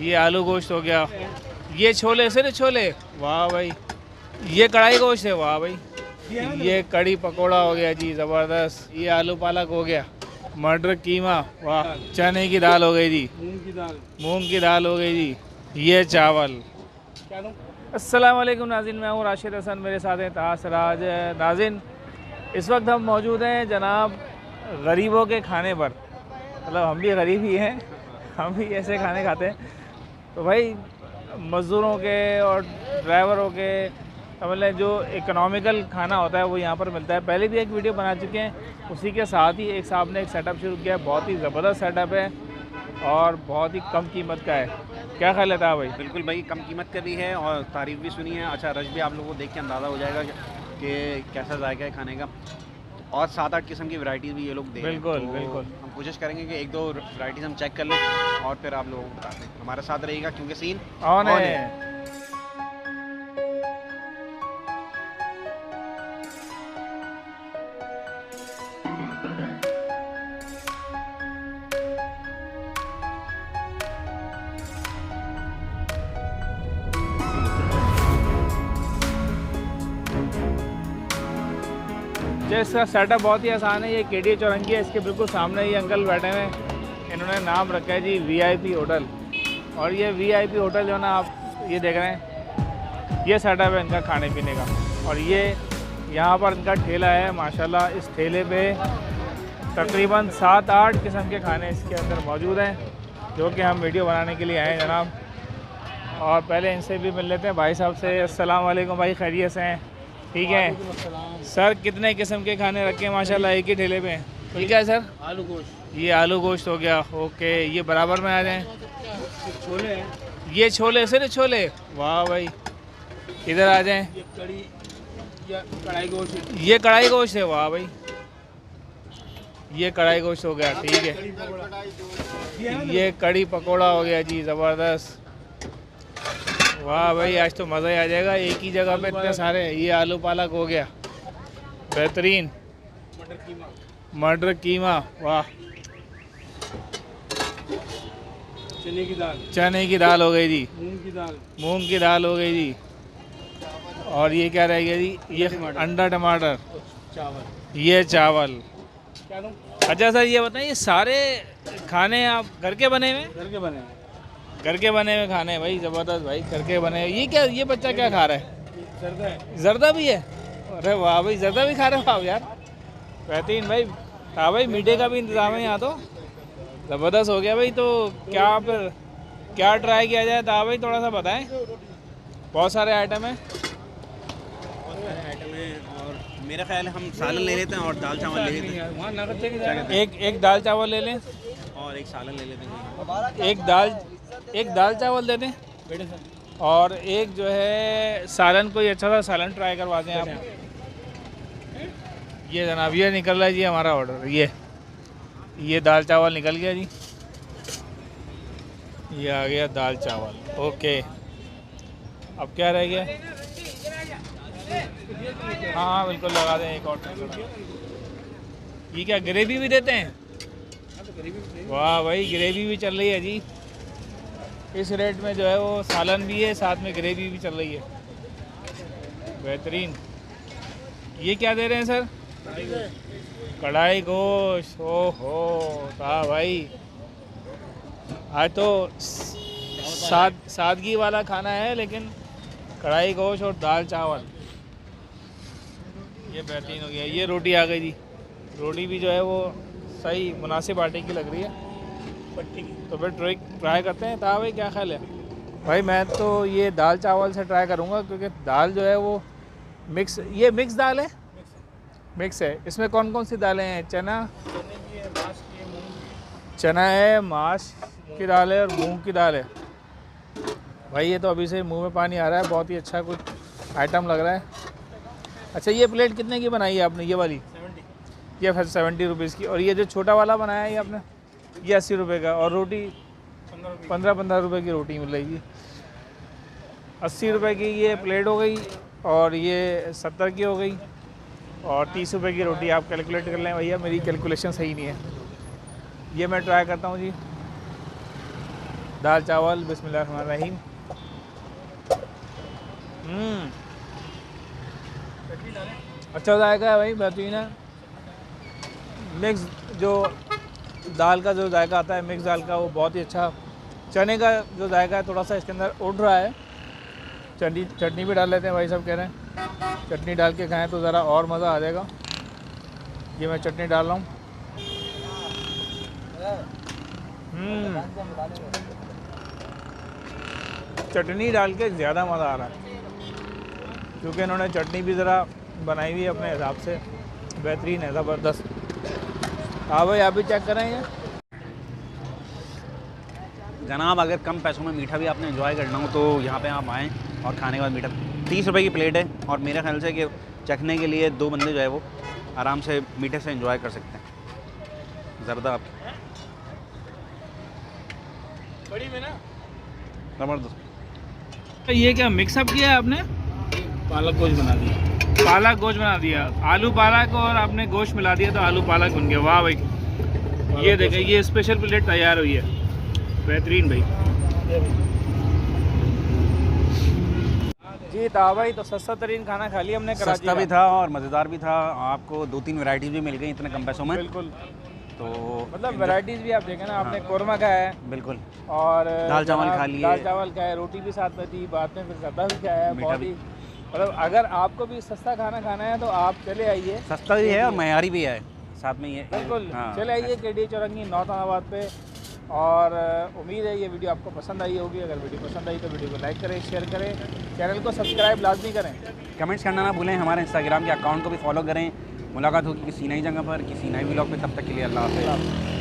ये आलू गोश्त हो गया, ये छोले सिर्फ छोले, वाह भाई। ये कढ़ाई गोश्त है, वाह भाई। ये कड़ी पकोड़ा हो गया जी, ज़बरदस्त। ये आलू पालक हो गया, मटर कीमा, वाह। चने की दाल हो गई जी, मूंग की दाल हो गई जी। ये चावल। अस्सलाम वालेकुम नाज़रीन, मैं हूँ राशिद हसन, मेरे साथ हैं तासराज। नाज़रीन, इस वक्त हम मौजूद हैं जनाब गरीबों के खाने पर। मतलब हम भी गरीब ही हैं, हम भी ऐसे खाने खाते हैं। तो भाई मज़दूरों के और ड्राइवरों के मतलब जो इकोनॉमिकल खाना होता है वो यहाँ पर मिलता है। पहले भी एक वीडियो बना चुके हैं, उसी के साथ ही एक साहब ने एक सेटअप शुरू किया है। बहुत ही ज़बरदस्त सेटअप है और बहुत ही कम कीमत का है। क्या ख्याल है था भाई? बिल्कुल भाई, कम कीमत का भी है और तारीफ़ भी सुनी है। अच्छा, रश भी आप लोगों को देख के अंदाज़ा हो जाएगा कि कैसा जायका है खाने का। और 7-8 किस्म की वैरायटीज़ भी ये लोग दे रहे हैं। बिल्कुल तो बिल्कुल। हम कोशिश करेंगे कि 1-2 वैरायटीज़ हम चेक कर लें और फिर आप लोगों को बता दें। हमारे साथ रहिएगा क्योंकि सीन ऑन है। जो इसका सेटअप बहुत ही आसान है। ये केडी चौरंगी है, इसके बिल्कुल सामने ये अंकल बैठे हुए हैं। इन्होंने नाम रखा है जी वीआईपी होटल। और ये वीआईपी होटल जो है ना, आप ये देख रहे हैं, ये सेटअप है इनका खाने पीने का। और ये यहाँ पर इनका ठेला है माशाल्लाह। इस ठेले पे तकरीबन 7-8 किस्म के खाने इसके अंदर मौजूद हैं, जो कि हम वीडियो बनाने के लिए आए हैं जनाब। और पहले इनसे भी मिल लेते हैं, भाई साहब से। अस्सलाम वालेकुम भाई, खैरियत से हैं? ठीक है सर, कितने किस्म के खाने रखे हैं माशाल्लाह एक ही ठेले पे? ठीक है सर। आलू गोश्त, ये आलू गोश्त हो गया, ओके। ये बराबर में आ जाएं। छोले हैं, ये छोले सिर्फ छोले, वाह भाई। इधर आ जाएं। ये कड़ी या कढ़ाई गोश्त, ये कढ़ाई गोश्त है, वाह भाई। ये कढ़ाई गोश्त हो गया, ठीक है। ये कड़ी पकोड़ा हो गया जी, ज़बरदस्त। वाह भाई, आज तो मज़ा ही आ जाएगा, एक ही जगह पे इतने सारे। ये आलू पालक हो गया, बेहतरीन। मटर कीमा, मटर कीमा, वाह। चने की दाल, चने की दाल हो गई जी, मूंग की दाल, मूंग की दाल हो गई जी। और ये क्या रह गया जी? ये अंडा टमाटर, चावल। ये चावल। क्या दूँ? अच्छा सर, ये बताइए सारे खाने आप घर के बने हुए हैं? घर के बने हैं। घर के बने हुए खाने भाई, ज़बरदस्त भाई, घर के बने हुए। ये क्या, ये बच्चा क्या खा रहा है? जर्दा है, जर्दा भी है? अरे वाह भाई, जर्दा भी खा रहे हो आप यार, बेहतरीन भाई। हाँ भाई, मीठे का भी इंतज़ाम है यहाँ तो, ज़बरदस्त हो गया भाई। तो क्या फिर क्या ट्राई किया जाए था भाई, थोड़ा सा बताएं। बहुत सारे आइटम हैं। बहुत सारे आइटम हैं और मेरा ख्याल है हम सालन ले लेते हैं और दाल चावल ले लेते हैं। वहाँ नगद से जाएगा। एक दाल चावल ले लें और एक सालन ले लेते हैं। एक दाल चावल दे दें। बेटे सर, और एक जो है सालन, कोई अच्छा सा सालन ट्राई करवा दें आप। ये जनाब, ये निकल रहा है जी हमारा ऑर्डर। ये दाल चावल निकल गया जी, ये आ गया दाल चावल, ओके। अब क्या रह गया? हाँ बिल्कुल, लगा दें एक और। ये क्या ग्रेवी भी देते हैं? वाह भाई, ग्रेवी भी चल रही है जी। इस रेट में जो है वो सालन भी है, साथ में ग्रेवी भी चल रही है, बेहतरीन। ये क्या दे रहे हैं सर? कढ़ाई गोश्त। ओहो था भाई, आज तो सादगी वाला खाना है, लेकिन कढ़ाई गोश्त और दाल चावल, ये बेहतरीन हो गया। ये रोटी आ गई जी, रोटी भी जो है वो सही मुनासिब आटे की लग रही है, पट्टी की। तो फिर ट्राई करते हैं था भाई, क्या ख्याल है? भाई मैं तो ये दाल चावल से ट्राई करूँगा, क्योंकि दाल जो है वो मिक्स, ये मिक्स दाल है, मिक्स है। इसमें कौन कौन सी दालें हैं? चना, चना है, माश की दाल है और मूंग की दाल है। भाई ये तो अभी से मुंह में पानी आ रहा है, बहुत ही अच्छा कुछ आइटम लग रहा है। अच्छा, ये प्लेट कितने की बनाई है आपने? ये वाली 70, ये 70 रुपीज़ की। और ये जो छोटा वाला बनाया है ये आपने, ये 80 रुपये का। और रोटी 15 रुपये की रोटी मिल रही है। 80 रुपये की ये प्लेट हो गई, और ये 70 की हो गई, और 30 रुपये की रोटी। आप कैलकुलेट कर लें भैया, मेरी कैलकुलेशन सही नहीं है। ये मैं ट्राई करता हूँ जी। दाल चावल बिस्मिल्लाहिर्रहमानिर्रहीम। अच्छा जायका है भाई, बेहतरीन है। मिक्स जो दाल का जो जायका आता है मिक्स दाल का, वो बहुत ही अच्छा। चने का जो जायका है थोड़ा सा इसके अंदर उड़ रहा है। चटनी भी डाल लेते हैं भाई साहब कह रहे हैं। चटनी डाल के खाएं तो ज़रा और मज़ा आ जाएगा। ये मैं चटनी डाल रहा हूँ। चटनी डाल के ज़्यादा मज़ा आ रहा है, क्योंकि इन्होंने चटनी भी ज़रा बनाई हुई है अपने हिसाब से, बेहतरीन है, ज़बरदस्त। हाँ भाई आप भी चेक करें ये। जनाब अगर कम पैसों में मीठा भी आपने एंजॉय करना हो तो यहाँ पे आप आएँ और खाने के बाद मीठा 30 रुपए की प्लेट है, और मेरे ख्याल से कि चखने के लिए 2 बंदे जो है वो आराम से मीठे से एंजॉय कर सकते हैं। ज़रदा बड़ी में ना ज़बरदस्त। ये क्या मिक्सअप किया है आपने? पालक गोश्त बना दिया। पालक गोश्त बना दिया, आलू पालक और आपने गोश्त मिला दिया तो आलू पालक बन गया। वाह भाई, ये देखें, ये स्पेशल प्लेट तैयार हुई है, बेहतरीन भाई। जी था भाई, तो सस्ता तरीन खाना खा लिया हमने कराची सस्ता भी का। था और मज़ेदार भी था। आपको 2-3 वैरायटीज़ भी मिल गई इतने कम पैसों में। बिल्कुल, तो मतलब वैरायटीज़ भी आप देखें ना, आपने कौरमा खाया है बिल्कुल, और दाल चावल जनाब खा लिए। दाल चावल खाया, रोटी भी साथ में थी, बाद में फिर ज़्यादा भी खाया है। मीठा बहुत भी। ही मतलब अगर आपको भी सस्ता खाना खाना है तो आप चले आइए। सस्ता भी है और मयारी भी है साथ में ये। बिल्कुल, हाँ। चले आइए केडी चौरंगी नौतानाबाद पे। और उम्मीद है ये वीडियो आपको पसंद आई होगी। अगर वीडियो पसंद आई तो वीडियो को लाइक करें, शेयर करें, चैनल को सब्सक्राइब लाजमी करें। कमेंट्स करना ना भूलें, हमारे इंस्टाग्राम के अकाउंट को भी फॉलो करें। मुलाकात होगी किसी नई जगह पर, किसी नए व्लॉग में। तब तक के लिए अल्लाह हाफ़िज़।